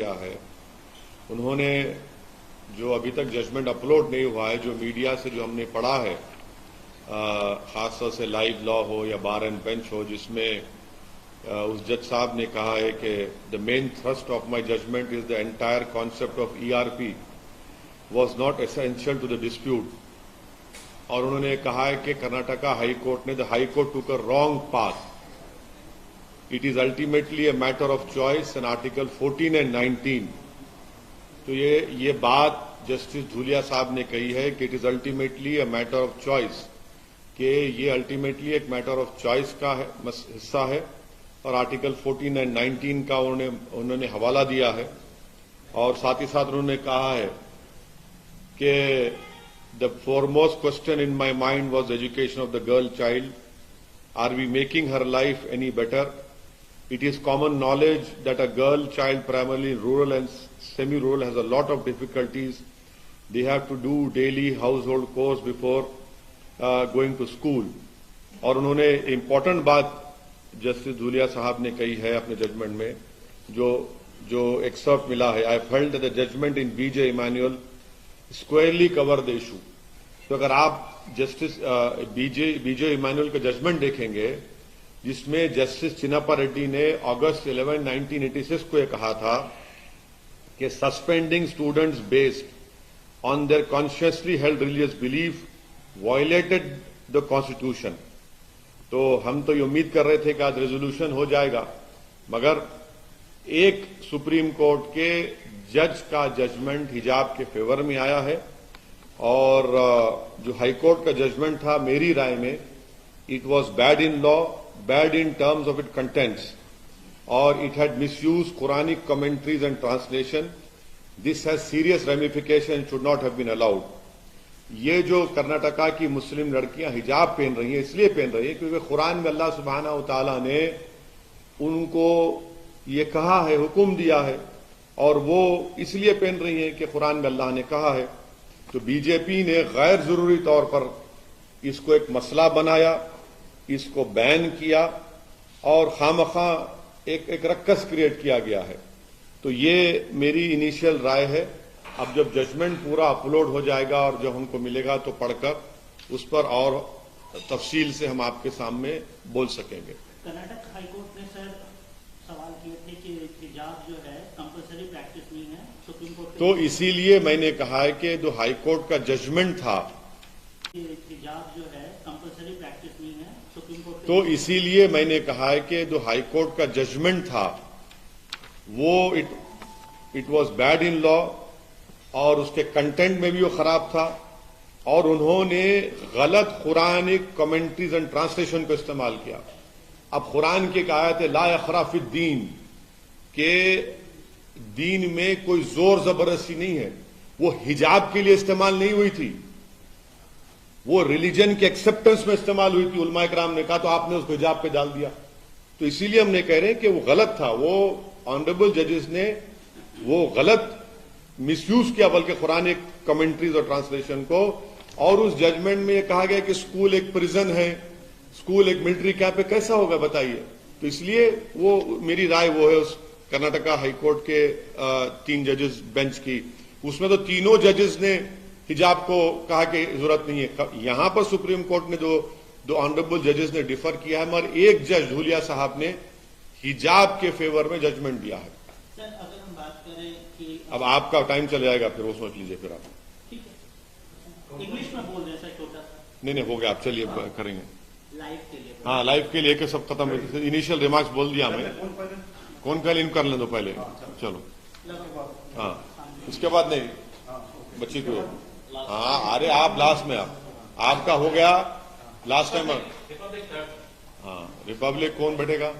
दिया है। उन्होंने जो अभी तक जजमेंट अपलोड नहीं हुआ है, जो मीडिया से जो हमने पढ़ा है, खासतौर से लाइव लॉ हो या बार एंड बेंच हो, जिसमें उस जज साहब ने कहा है कि the main thrust of my judgement is the entire concept of ERP was not essential to the dispute. और उन्होंने कहा है कि कर्नाटका हाई कोर्ट ने the high court took a wrong path, it is ultimately a matter of choice and article 14 and 19। तो ये बात justice Dhulia साहब ने कही है कि it is ultimately a matter of choice, कि ये अल्टीमेटली एक मैटर ऑफ चॉइस का हिस्सा है। और आर्टिकल 14 एंड 19 का उन्होंने हवाला दिया है। और साथ ही साथ उन्होंने कहा है कि the foremost question in my mind was the education of the girl child. Are we making her life any better? It is common knowledge that a girl child, primarily rural and semi-rural, has a lot of difficulties. They have to do daily household chores before going to school. और उन्होंने important बात justice Dhulia साहब ने कही है अपने judgement में, जो एक्सर्प्ट मिला है, I felt the judgement in BJ Emanuel squarely cover the issue. तो अगर आप जस्टिस BJ Emanuel का जजमेंट देखेंगे, जिसमें जस्टिस चिन्नाप्पा रेड्डी ने अगस्त 11, 1986 को यह कहा था कि suspending students based on their consciously held religious belief violated the constitution. तो हम तो ये उम्मीद कर रहे थे कि आज रेजोल्यूशन हो जाएगा, मगर एक सुप्रीम कोर्ट के जज का जजमेंट हिजाब के फेवर में आया है। और जो हाई कोर्ट का जजमेंट था, मेरी राय में it was bad in law, bad in terms of it contents, और it had misuse Quranic commentaries and translation. This has serious ramification, should not have been allowed. ये जो कर्नाटका की मुस्लिम लड़कियां हिजाब पहन रही हैं, इसलिए पहन रही हैं क्योंकि कुरान में अल्लाह सुब्हानहू तआला ने उनको ये कहा है, हुक्म दिया है, और वो इसलिए पहन रही हैं कि कुरान में अल्लाह ने कहा है। तो बीजेपी ने गैर जरूरी तौर पर इसको एक मसला बनाया, इसको बैन किया, और खामखा एक रक्कस क्रिएट किया गया है। तो ये मेरी इनिशियल राय है। अब जब जजमेंट पूरा अपलोड हो जाएगा और जब हमको मिलेगा तो पढ़कर उस पर और तफसील से हम आपके सामने बोल सकेंगे। कर्नाटक हाईकोर्ट ने सर सवाल किए थे कि हिजाब जो है कंपल्सरी प्रैक्टिस नहीं है, सुप्रीम कोर्ट, तो इसीलिए मैंने कहा है कि जो हाईकोर्ट का जजमेंट था, हिजाब जो है कंपल्सरी प्रैक्टिस नहीं है, सुप्रीम कोर्ट, तो इसीलिए मैंने कहा है कि जो हाईकोर्ट का जजमेंट था वो it was bad in law, और उसके कंटेंट में भी वो खराब था, और उन्होंने गलत कुरानिक कमेंट्रीज एंड ट्रांसलेशन को इस्तेमाल किया। अब कुरान की एक आयत है, ला यखरा फिद दीन, के दीन में कोई जोर जबरदस्ती नहीं है। वो हिजाब के लिए इस्तेमाल नहीं हुई थी, वो रिलीजन के एक्सेप्टेंस में इस्तेमाल हुई थी। उलमा इकराम ने कहा तो आपने उसको हिजाब पे डाल दिया। तो इसीलिए हमने कह रहे हैं कि वो गलत था। वो ऑनरेबल जजेस ने वो गलत मिसयूज किया, बल्कि कुरानिक कमेंट्रीज और ट्रांसलेशन को। और उस जजमेंट में यह कहा गया कि स्कूल एक प्रिजन है, स्कूल एक मिलिट्री कैंप है, कैसा होगा बताइए। तो इसलिए वो मेरी राय वो है उस कर्नाटका हाईकोर्ट के 3 जजेस बेंच की। उसमें तो तीनों जजेस ने हिजाब को कहा कि जरूरत नहीं है। यहां पर सुप्रीम कोर्ट ने दो ऑनरेबल जजेस ने डिफर किया है, मगर एक जज धूलिया साहब ने हिजाब के फेवर में जजमेंट दिया है। सर अगर हम बात करें कि अब आपका टाइम चले जाएगा, फिर वो सोच लीजिए फिर आप। ठीक है, इंग्लिश में बोल दें सर छोटा सा। नहीं हो गया, आप चलिए करेंगे लाइव के लिए, हाँ लाइव के लिए सब खत्म। इनिशियल रिमार्क्स बोल दिया हमें, कौन पहले इन कर लें दो पहले, चलो हाँ, उसके बाद नहीं बच्ची को, हाँ अरे आप लास्ट में, आपका हो गया लास्ट टाइम। हाँ रिपब्लिक कौन बैठेगा?